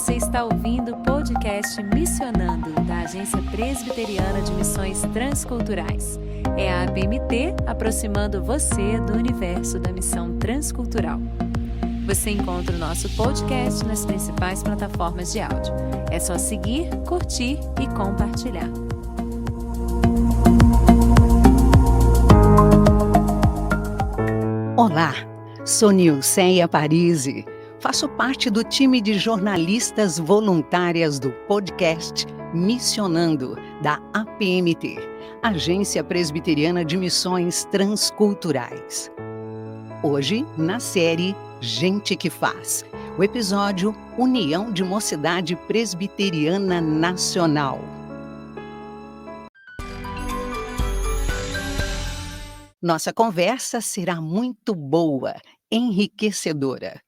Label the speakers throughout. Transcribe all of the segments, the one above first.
Speaker 1: Você está ouvindo o podcast Missionando, da Agência Presbiteriana de Missões Transculturais. É a APMT aproximando você do universo da missão transcultural. Você encontra o nosso podcast nas principais plataformas de áudio. É só seguir, curtir e compartilhar.
Speaker 2: Olá, sou Nilceia Parisi. Faço parte do time de jornalistas voluntárias do podcast Missionando, da APMT, Agência Presbiteriana de Missões Transculturais. Hoje, na série Gente que Faz, o episódio União de Mocidade Presbiteriana Nacional. Nossa conversa será muito boa, enriquecedora.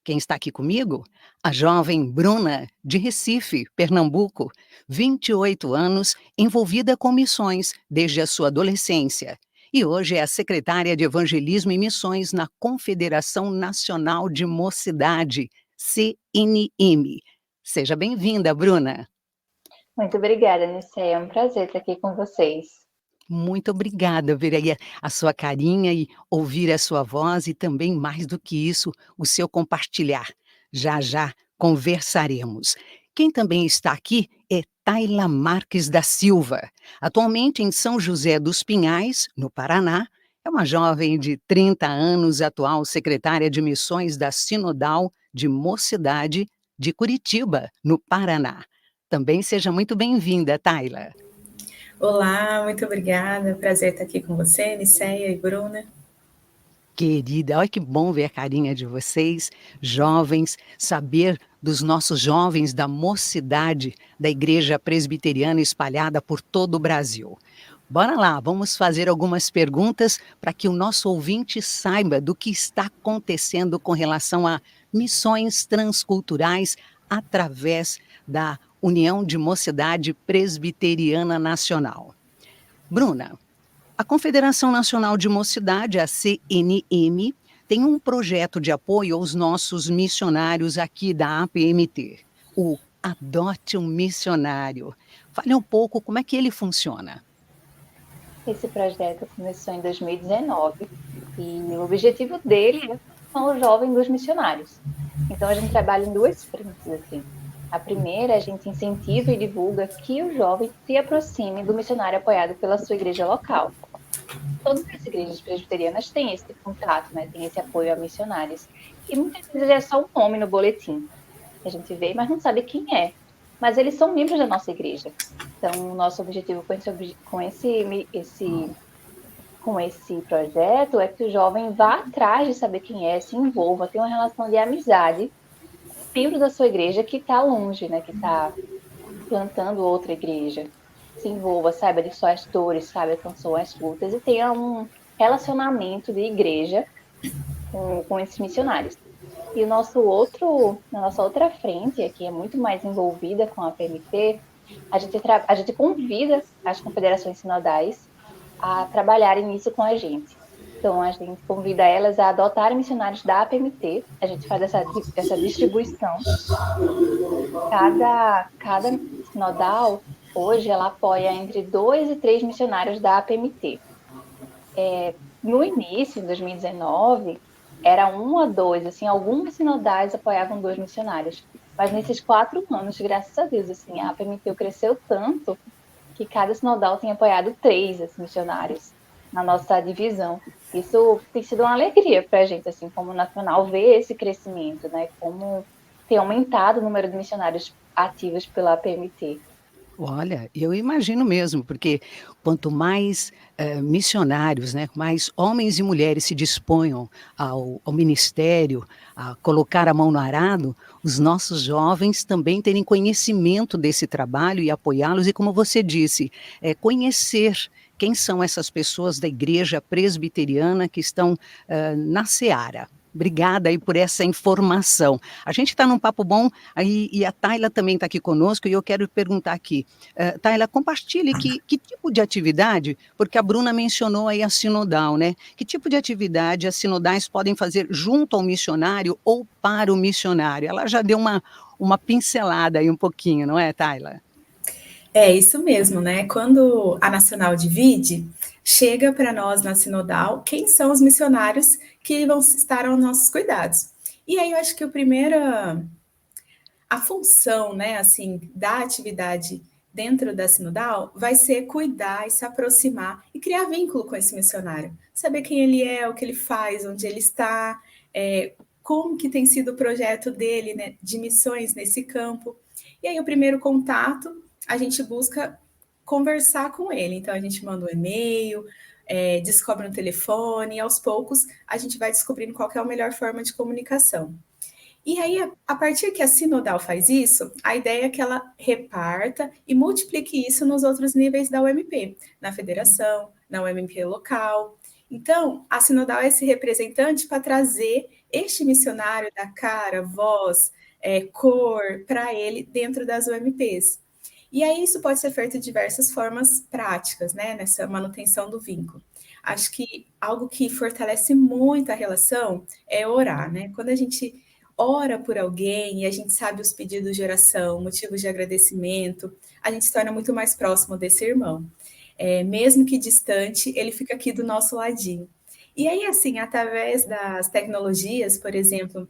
Speaker 2: Quem está aqui comigo? A jovem Bruna, de Recife, Pernambuco, 28 anos, envolvida com missões desde a sua adolescência. E hoje é a secretária de Evangelismo e Missões na Confederação Nacional de Mocidade, CNM. Seja bem-vinda, Bruna.
Speaker 3: Muito obrigada, Nilceia. É um prazer estar aqui com vocês.
Speaker 2: Muito obrigada, ver aí a sua carinha e ouvir a sua voz e também, mais do que isso, o seu compartilhar. Já já conversaremos. Quem também está aqui é Tayla Marques da Silva, atualmente em São José dos Pinhais, no Paraná. É uma jovem de 30 anos, atual secretária de Missões da Sinodal de Mocidade de Curitiba, no Paraná. Também seja muito bem-vinda, Tayla.
Speaker 4: Olá, muito obrigada. Prazer estar aqui com você, Nilceia e Bruna.
Speaker 2: Querida, olha que bom ver a carinha de vocês, jovens, saber dos nossos jovens da mocidade da Igreja Presbiteriana espalhada por todo o Brasil. Bora lá, vamos fazer algumas perguntas para que o nosso ouvinte saiba do que está acontecendo com relação a missões transculturais através da União de Mocidade Presbiteriana Nacional. Bruna, a Confederação Nacional de Mocidade, a CNM, tem um projeto de apoio aos nossos missionários aqui da APMT, o Adote um Missionário. Fale um pouco como é que ele funciona.
Speaker 3: Esse projeto começou em 2019 e o objetivo dele é são os jovens dos missionários. Então a gente trabalha em duas frentes, assim. A primeira, a gente incentiva e divulga que o jovem se aproxime do missionário apoiado pela sua igreja local. Todas as igrejas presbiterianas têm esse contato, né? Tem esse apoio a missionários. E muitas vezes é só um nome no boletim. A gente vê, mas não sabe quem é. Mas eles são membros da nossa igreja. Então, o nosso objetivo com esse projeto é que o jovem vá atrás de saber quem é, se envolva, tenha uma relação de amizade membro da sua igreja que está longe, né, que está plantando outra igreja, se envolva, saiba de suas dores, saiba quais são as lutas e tenha um relacionamento de igreja com esses missionários. E na nossa outra frente, aqui é muito mais envolvida com a PMT, a gente convida as confederações sinodais a trabalharem nisso com a gente. Então, a gente convida elas a adotarem missionários da APMT. A gente faz essa distribuição. Cada sinodal, hoje, ela apoia entre 2 e 3 missionários da APMT. No início, em 2019, era 1 a 2. Assim, algumas sinodais apoiavam 2 missionários. Mas nesses 4 anos, graças a Deus, assim, a APMT cresceu tanto que cada sinodal tem apoiado 3 assim, missionários na nossa divisão. Isso tem sido uma alegria para a gente, assim, como nacional, ver esse crescimento, né? Como tem aumentado o número de missionários ativos pela PMT.
Speaker 2: Olha, eu imagino mesmo, porque quanto mais missionários, né, mais homens e mulheres se disponham ao ministério, a colocar a mão no arado, os nossos jovens também terem conhecimento desse trabalho e apoiá-los, e como você disse, conhecer quem são essas pessoas da igreja presbiteriana que estão na seara. Obrigada aí por essa informação. A gente está num papo bom aí, e a Tayla também está aqui conosco e eu quero perguntar aqui. Tayla, compartilhe que tipo de atividade, porque a Bruna mencionou aí a sinodal, né? Que tipo de atividade as sinodais podem fazer junto ao missionário ou para o missionário? Ela já deu uma pincelada aí um pouquinho, não é, Tayla?
Speaker 4: É isso mesmo, né? Quando a Nacional divide, chega para nós na Sinodal quem são os missionários que vão estar aos nossos cuidados. E aí eu acho que a função, né, assim, da atividade dentro da Sinodal vai ser cuidar e se aproximar e criar vínculo com esse missionário. Saber quem ele é, o que ele faz, onde ele está, como que tem sido o projeto dele, né, de missões nesse campo. E aí o primeiro contato, a gente busca conversar com ele. Então a gente manda um e-mail, descobre um telefone, e aos poucos a gente vai descobrindo qual que é a melhor forma de comunicação. E aí, a partir que a Sinodal faz isso, a ideia é que ela reparta e multiplique isso nos outros níveis da UMP, na federação, na UMP local. Então, a Sinodal é esse representante para trazer este missionário da cara, voz, cor para ele dentro das UMPs. E aí isso pode ser feito de diversas formas práticas, né, nessa manutenção do vínculo. Acho que algo que fortalece muito a relação é orar, né? Quando a gente ora por alguém e a gente sabe os pedidos de oração, motivos de agradecimento, a gente se torna muito mais próximo desse irmão. Mesmo que distante, ele fica aqui do nosso ladinho. E aí, assim, através das tecnologias, por exemplo,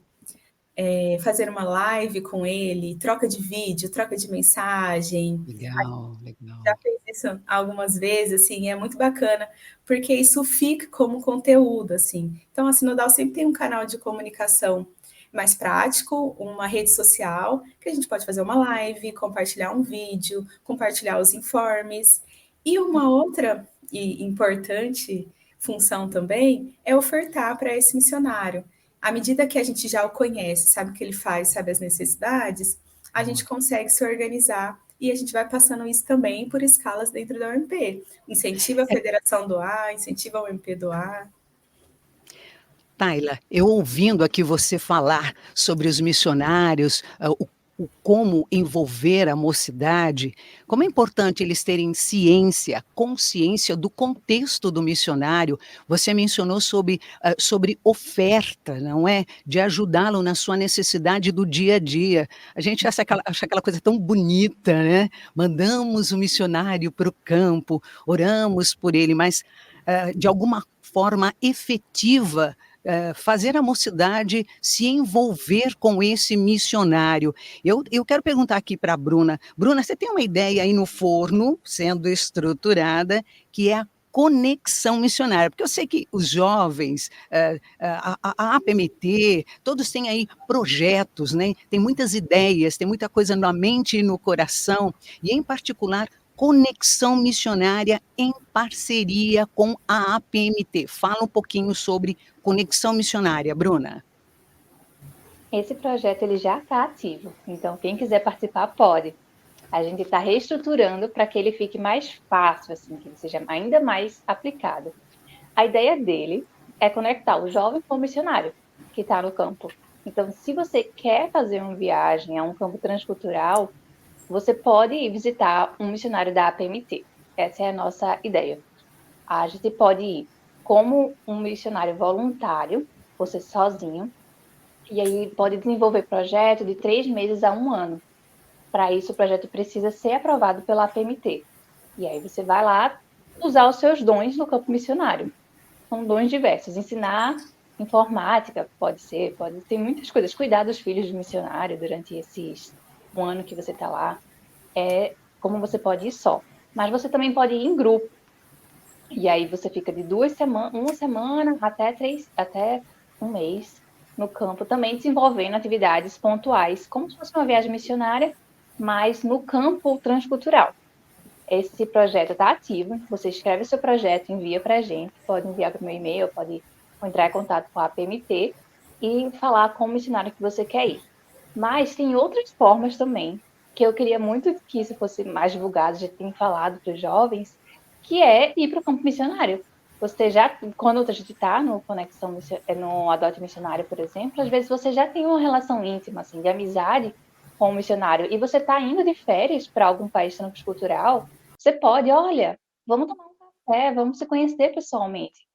Speaker 4: fazer uma live com ele, troca de vídeo, troca de mensagem.
Speaker 2: Legal,
Speaker 4: Já
Speaker 2: legal.
Speaker 4: fez isso algumas vezes, assim, é muito bacana, porque isso fica como conteúdo, assim. Então, a Sinodal sempre tem um canal de comunicação mais prático, uma rede social, que a gente pode fazer uma live, compartilhar um vídeo, compartilhar os informes. E uma outra e importante função também é ofertar para esse missionário. À medida que a gente já o conhece, sabe o que ele faz, sabe as necessidades, a gente consegue se organizar e a gente vai passando isso também por escalas dentro da UMP. Incentiva a federação a doar, incentiva a UMP a doar.
Speaker 2: Tayla, eu ouvindo aqui você falar sobre os missionários, o como envolver a mocidade, como é importante eles terem ciência, consciência do contexto do missionário. Você mencionou sobre oferta, não é? De ajudá-lo na sua necessidade do dia a dia. A gente acha aquela coisa tão bonita, né? Mandamos o missionário para o campo, oramos por ele, mas de alguma forma efetiva, fazer a mocidade se envolver com esse missionário. Eu quero perguntar aqui para a Bruna. Bruna, você tem uma ideia aí no forno, sendo estruturada, que é a conexão missionária, porque eu sei que os jovens, a APMT, todos têm aí projetos, né? Tem muitas ideias, tem muita coisa na mente e no coração, e em particular conexão missionária em parceria com a APMT. Fala um pouquinho sobre conexão missionária, Bruna.
Speaker 3: Esse projeto ele já está ativo, então quem quiser participar pode. A gente está reestruturando para que ele fique mais fácil, assim, que ele seja ainda mais aplicado. A ideia dele é conectar o jovem com o missionário que está no campo. Então, se você quer fazer uma viagem a um campo transcultural, você pode ir visitar um missionário da APMT. Essa é a nossa ideia. A gente pode ir como um missionário voluntário, você sozinho, e aí pode desenvolver projeto de 3 meses a 1 ano. Para isso, o projeto precisa ser aprovado pela APMT. E aí você vai lá usar os seus dons no campo missionário. São dons diversos. Ensinar informática, pode ter muitas coisas. Cuidar dos filhos do missionário durante esses 1 ano que você está lá. É como você pode ir só. Mas você também pode ir em grupo. E aí você fica de 2 semanas, 1 semana até 1 mês no campo, também desenvolvendo atividades pontuais, como se fosse uma viagem missionária, mas no campo transcultural. Esse projeto está ativo, você escreve seu projeto, envia para a gente, pode enviar para o meu e-mail, pode entrar em contato com a APMT e falar com o missionário que você quer ir. Mas tem outras formas também, que eu queria muito que isso fosse mais divulgado, já tem falado para os jovens, que é ir para o campo missionário. Você já, quando a gente está no Adote Missionário, por exemplo, às vezes você já tem uma relação íntima, assim, de amizade com o missionário, e você está indo de férias para algum país transcultural, você pode, olha, vamos tomar um café, vamos se conhecer pessoalmente.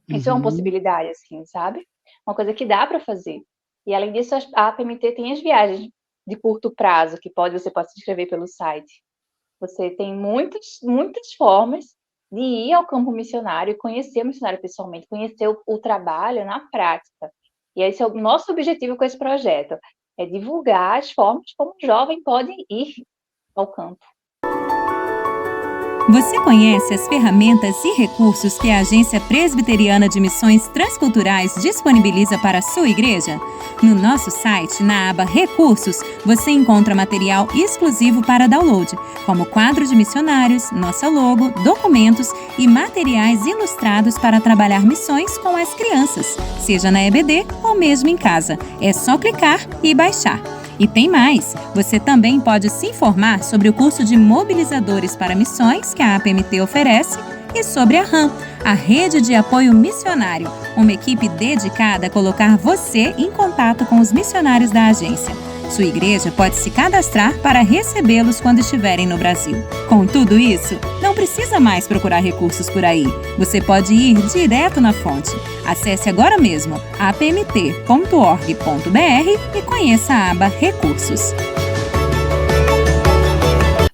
Speaker 3: Isso é uma possibilidade, assim, sabe? Uma coisa que dá para fazer. E além disso, a APMT tem as viagens de curto prazo, que você pode se inscrever pelo site. Você tem muitas formas de ir ao campo missionário e conhecer o missionário pessoalmente, conhecer o trabalho na prática. E esse é o nosso objetivo com esse projeto, é divulgar as formas como o jovem pode ir ao campo.
Speaker 1: Você conhece as ferramentas e recursos que a Agência Presbiteriana de Missões Transculturais disponibiliza para a sua igreja? No nosso site, na aba Recursos, você encontra material exclusivo para download, como quadro de missionários, nossa logo, documentos e materiais ilustrados para trabalhar missões com as crianças, seja na EBD ou mesmo em casa. É só clicar e baixar. E tem mais! Você também pode se informar sobre o curso de mobilizadores para missões que a APMT oferece e sobre a RAM, a Rede de Apoio Missionário, uma equipe dedicada a colocar você em contato com os missionários da agência. Sua igreja pode se cadastrar para recebê-los quando estiverem no Brasil. Com tudo isso, não precisa mais procurar recursos por aí. Você pode ir direto na fonte. Acesse agora mesmo apmt.org.br e conheça a aba Recursos.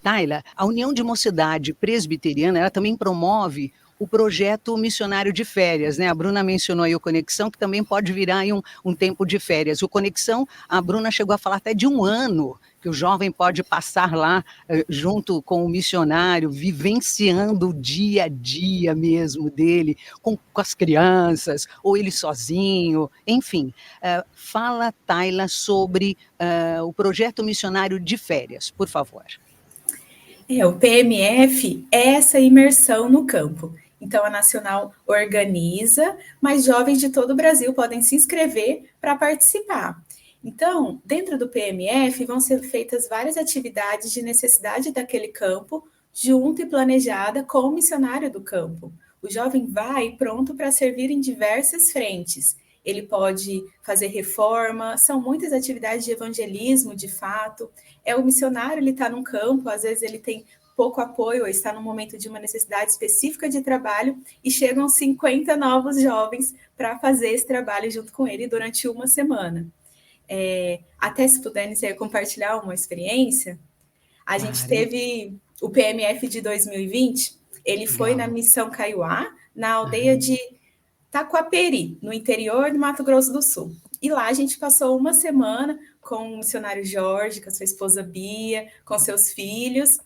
Speaker 2: Tayla, a União de Mocidade Presbiteriana, ela também promove o projeto missionário de férias, né? A Bruna mencionou aí o Conexão, que também pode virar aí um tempo de férias. O Conexão, a Bruna chegou a falar até de 1 ano, que o jovem pode passar lá junto com o missionário, vivenciando o dia a dia mesmo dele, com as crianças, ou ele sozinho, enfim. Fala, Tayla, sobre o projeto missionário de férias, por favor.
Speaker 4: O PMF é essa imersão no campo. Então, a Nacional organiza, mas jovens de todo o Brasil podem se inscrever para participar. Então, dentro do PMF, vão ser feitas várias atividades de necessidade daquele campo, junto e planejada com o missionário do campo. O jovem vai pronto para servir em diversas frentes. Ele pode fazer reforma, são muitas atividades de evangelismo, de fato. O missionário, ele está num campo, às vezes ele tem pouco apoio, ou está no momento de uma necessidade específica de trabalho, e chegam 50 novos jovens para fazer esse trabalho junto com ele durante 1 semana. Até se puderem compartilhar uma experiência, a gente teve o PMF de 2020, ele foi na Missão Kaiowá, na aldeia de Taquaperi, no interior do Mato Grosso do Sul. E lá a gente passou 1 semana com o missionário Jorge, com a sua esposa Bia, com seus filhos,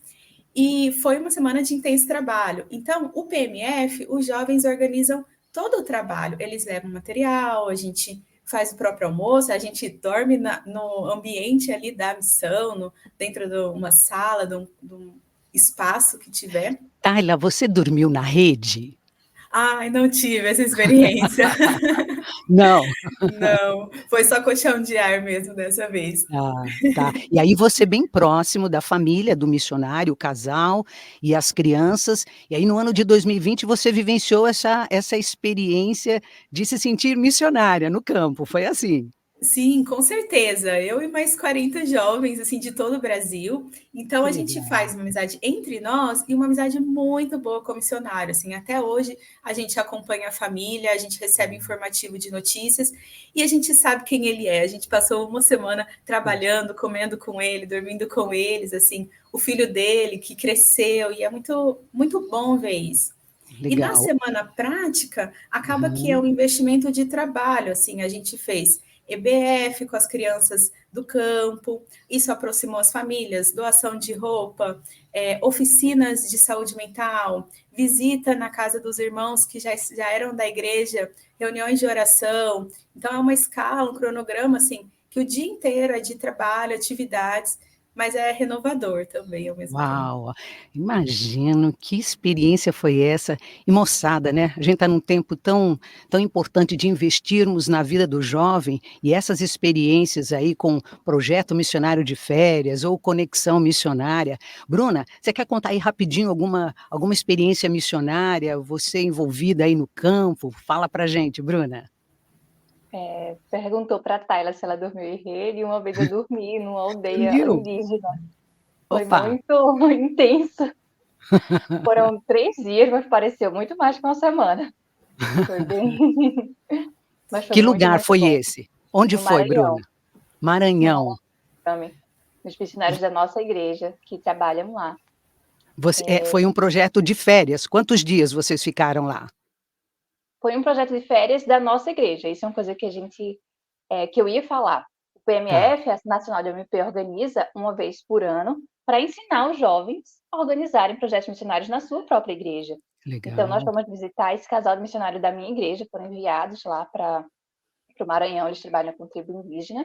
Speaker 4: e foi 1 semana de intenso trabalho. Então, o PMF, os jovens organizam todo o trabalho. Eles levam material, a gente faz o próprio almoço, a gente dorme no ambiente ali da missão, dentro de uma sala, de um espaço que tiver.
Speaker 2: Tayla, você dormiu na rede?
Speaker 4: Ai, não tive essa experiência.
Speaker 2: Não.
Speaker 4: Não, foi só colchão de ar mesmo dessa vez.
Speaker 2: Tá. E aí você bem próximo da família do missionário, o casal e as crianças, e aí no ano de 2020 você vivenciou essa experiência de se sentir missionária no campo, foi assim?
Speaker 4: Sim, com certeza. Eu e mais 40 jovens, assim, de todo o Brasil. Então, a gente faz uma amizade entre nós e uma amizade muito boa com o missionário. Assim, até hoje, a gente acompanha a família, a gente recebe informativo de notícias e a gente sabe quem ele é. A gente passou 1 semana trabalhando, comendo com ele, dormindo com eles, assim, o filho dele que cresceu, e é muito, muito bom ver isso. Legal. E na semana prática, acaba que é um investimento de trabalho, assim, a gente fez EBF com as crianças do campo, isso aproximou as famílias, doação de roupa, oficinas de saúde mental, visita na casa dos irmãos que já eram da igreja, reuniões de oração. Então é uma escala, um cronograma assim, que o dia inteiro é de trabalho, atividades, mas é renovador também ao mesmo tempo.
Speaker 2: Uau! Imagino que experiência foi essa. E moçada, né? A gente está num tempo tão importante de investirmos na vida do jovem, e essas experiências aí com projeto missionário de férias ou conexão missionária. Bruna, você quer contar aí rapidinho alguma experiência missionária, você envolvida aí no campo? Fala pra gente, Bruna.
Speaker 3: Perguntou para a Tayla se ela dormiu em rede, e uma vez eu dormi numa aldeia indígena. Foi muito intenso. Foram 3 dias, mas pareceu muito mais que 1 semana. Foi bem...
Speaker 2: Que lugar foi esse? Onde foi, Bruna? Maranhão.
Speaker 3: os missionários da nossa igreja que trabalham lá.
Speaker 2: Foi um projeto de férias. Quantos dias vocês ficaram lá?
Speaker 3: Foi um projeto de férias da nossa igreja. Isso é uma coisa que que eu ia falar. O PMF, a Nacional de MP, organiza uma vez por ano para ensinar os jovens a organizarem projetos missionários na sua própria igreja.
Speaker 2: Legal.
Speaker 3: Então, nós fomos visitar esse casal de missionário da minha igreja, foram enviados lá para o Maranhão, eles trabalham com tribo indígena,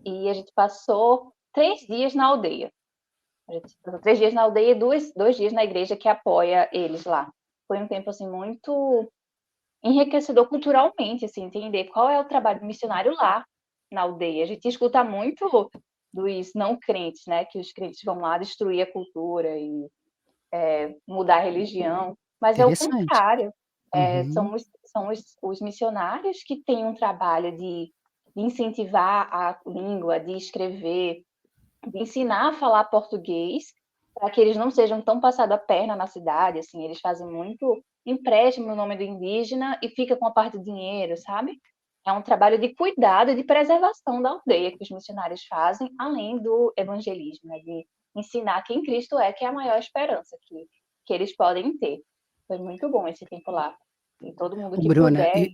Speaker 3: e a gente passou 3 dias na aldeia. A gente passou 3 dias na aldeia e 2 dias na igreja que apoia eles lá. Foi um tempo, assim, muito enriquecedor culturalmente, assim, entender qual é o trabalho missionário lá na aldeia. A gente escuta muito dos não crentes, né, que os crentes vão lá destruir a cultura e mudar a religião, mas é o contrário. São os missionários que têm um trabalho de incentivar a língua, de escrever, de ensinar a falar português, para que eles não sejam tão passados a perna na cidade, assim, eles fazem muito empréstimo no nome do indígena e fica com a parte do dinheiro, sabe? É um trabalho de cuidado e de preservação da aldeia que os missionários fazem, além do evangelismo, né, de ensinar quem Cristo é, que é a maior esperança que eles podem ter. Foi muito bom esse tempo lá. E todo mundo que
Speaker 2: Bruna,
Speaker 3: puder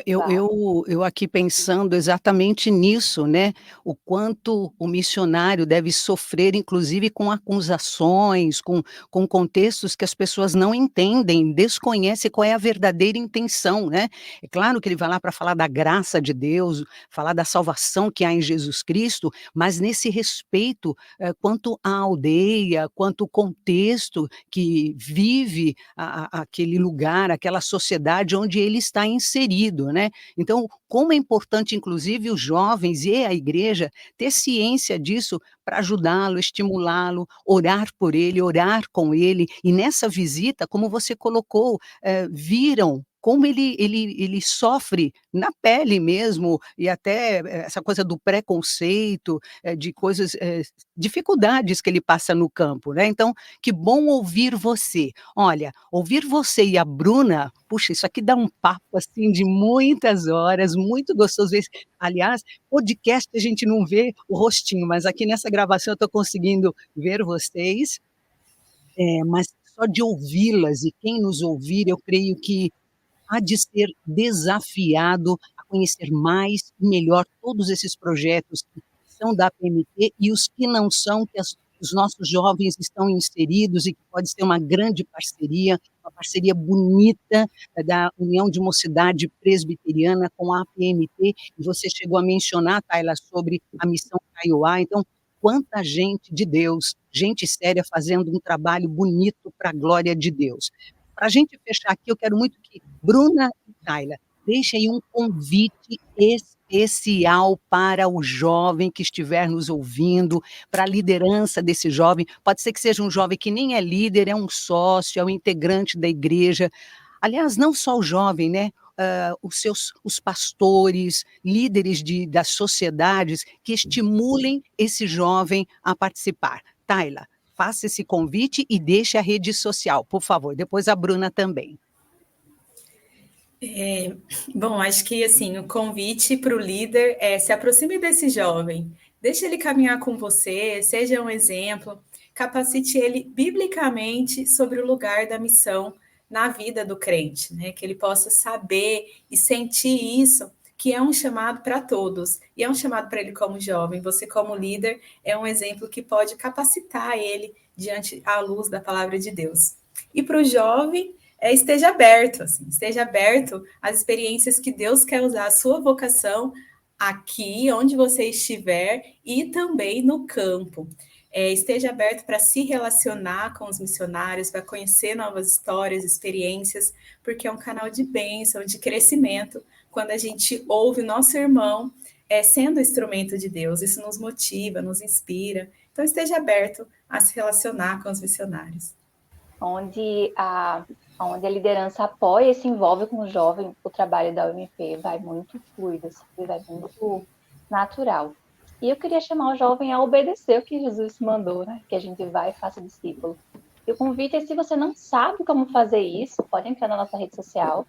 Speaker 2: eu aqui pensando exatamente nisso, né, o quanto o missionário deve sofrer, inclusive com acusações, com contextos que as pessoas não entendem, desconhecem qual é a verdadeira intenção, né. É claro que ele vai lá para falar da graça de Deus, falar da salvação que há em Jesus Cristo, mas nesse respeito, quanto à aldeia, quanto o contexto que vive aquele lugar, aquela sociedade onde ele está inserido, né. Então, como é importante, inclusive, os jovens e a igreja ter ciência disso para ajudá-lo, estimulá-lo, orar por ele, orar com ele. E nessa visita, como você colocou, viram como ele sofre na pele mesmo, e até essa coisa do preconceito, de coisas, dificuldades que ele passa no campo, né. Então, que bom ouvir você. Olha, ouvir você e a Bruna, puxa, isso aqui dá um papo, assim, de muitas horas, muito gostoso ver. Aliás, podcast a gente não vê o rostinho, mas aqui nessa gravação eu estou conseguindo ver vocês, mas só de ouvi-las e quem nos ouvir, eu creio que há de ser desafiado a conhecer mais e melhor todos esses projetos que são da PMT e os que não são, que os nossos jovens estão inseridos e que pode ser uma grande parceria, uma parceria bonita da União de Mocidade Presbiteriana com a PMT, e você chegou a mencionar, Tayla, sobre a missão Kaiowá, então, quanta gente de Deus, gente séria fazendo um trabalho bonito para a glória de Deus. Para a gente fechar aqui, eu quero muito que Bruna e Tayla deixem um convite especial para o jovem que estiver nos ouvindo, para a liderança desse jovem. Pode ser que seja um jovem que nem é líder, é um sócio, é um integrante da igreja. Aliás, não só o jovem, né? Os pastores, líderes das sociedades que estimulem esse jovem a participar. Tayla, faça esse convite e deixe a rede social, por favor. Depois a Bruna também.
Speaker 4: Bom, acho que assim, o convite para o líder é se aproxime desse jovem, deixe ele caminhar com você, seja um exemplo, capacite ele biblicamente sobre o lugar da missão na vida do crente, né? Que ele possa saber e sentir isso, que é um chamado para todos, e é um chamado para ele como jovem. Você, como líder, é um exemplo que pode capacitar ele diante à luz da palavra de Deus. E para o jovem, esteja aberto, assim, esteja aberto às experiências que Deus quer usar a sua vocação aqui, onde você estiver, e também no campo. Esteja aberto para se relacionar com os missionários, para conhecer novas histórias, experiências, porque é um canal de bênção, de crescimento, quando a gente ouve o nosso irmão sendo instrumento de Deus. Isso nos motiva, nos inspira. Então, esteja aberto a se relacionar com os missionários.
Speaker 3: Onde a liderança apoia e se envolve com o jovem, o trabalho da UMP vai muito fluido, vai muito natural. E eu queria chamar o jovem a obedecer o que Jesus mandou, né? Que a gente vai e faça discípulo. E o convite é, se você não sabe como fazer isso, pode entrar na nossa rede social,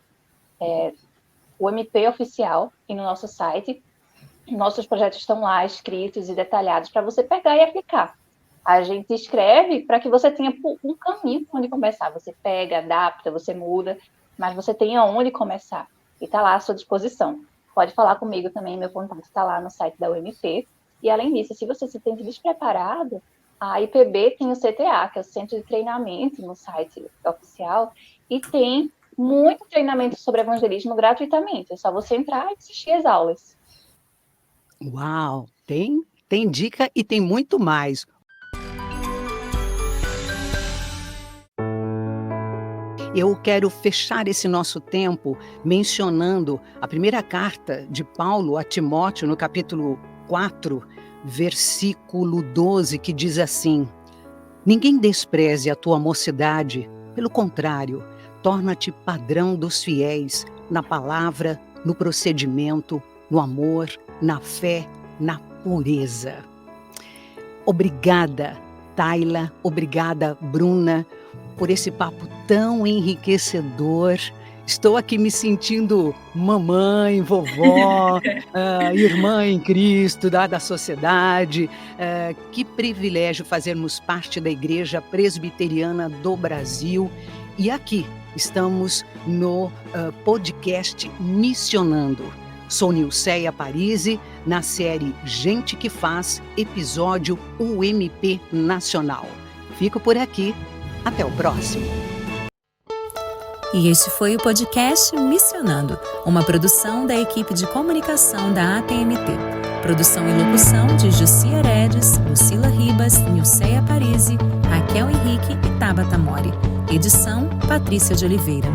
Speaker 3: o MP Oficial, e no nosso site, Nossos projetos estão lá escritos e detalhados para você pegar e aplicar. A gente escreve para que você tenha um caminho onde começar. Você pega, adapta, você muda, mas você tenha onde começar. E está lá à sua disposição. Pode falar comigo também, meu contato está lá no site da UMP. E, além disso, se você se sente despreparado, a IPB tem o CTA, que é o Centro de Treinamento, no site oficial, e tem muito treinamento sobre evangelismo gratuitamente. É só você entrar e assistir as aulas.
Speaker 2: Uau! Tem dica e tem muito mais. Eu quero fechar esse nosso tempo mencionando a primeira carta de Paulo a Timóteo, no capítulo 4, versículo 12, que diz assim: ninguém despreze a tua mocidade, pelo contrário, torna-te padrão dos fiéis na palavra, no procedimento, no amor, na fé, na pureza. Obrigada, Tayla, obrigada, Bruna, por esse papo tão enriquecedor. Estou aqui me sentindo mamãe, vovó, irmã em Cristo, da sociedade. Que privilégio fazermos parte da Igreja Presbiteriana do Brasil. E aqui estamos no podcast Missionando. Sou Nilceia Parisi, na série Gente que Faz, episódio UMP Nacional. Fico por aqui. Até o próximo.
Speaker 1: E este foi o podcast Missionando, uma produção da equipe de comunicação da APMT. Produção e locução de Jussi Heredes, Lucila Ribas, Nilceia Parisi, Raquel Henrique e Tabata Mori. Edição Patrícia de Oliveira.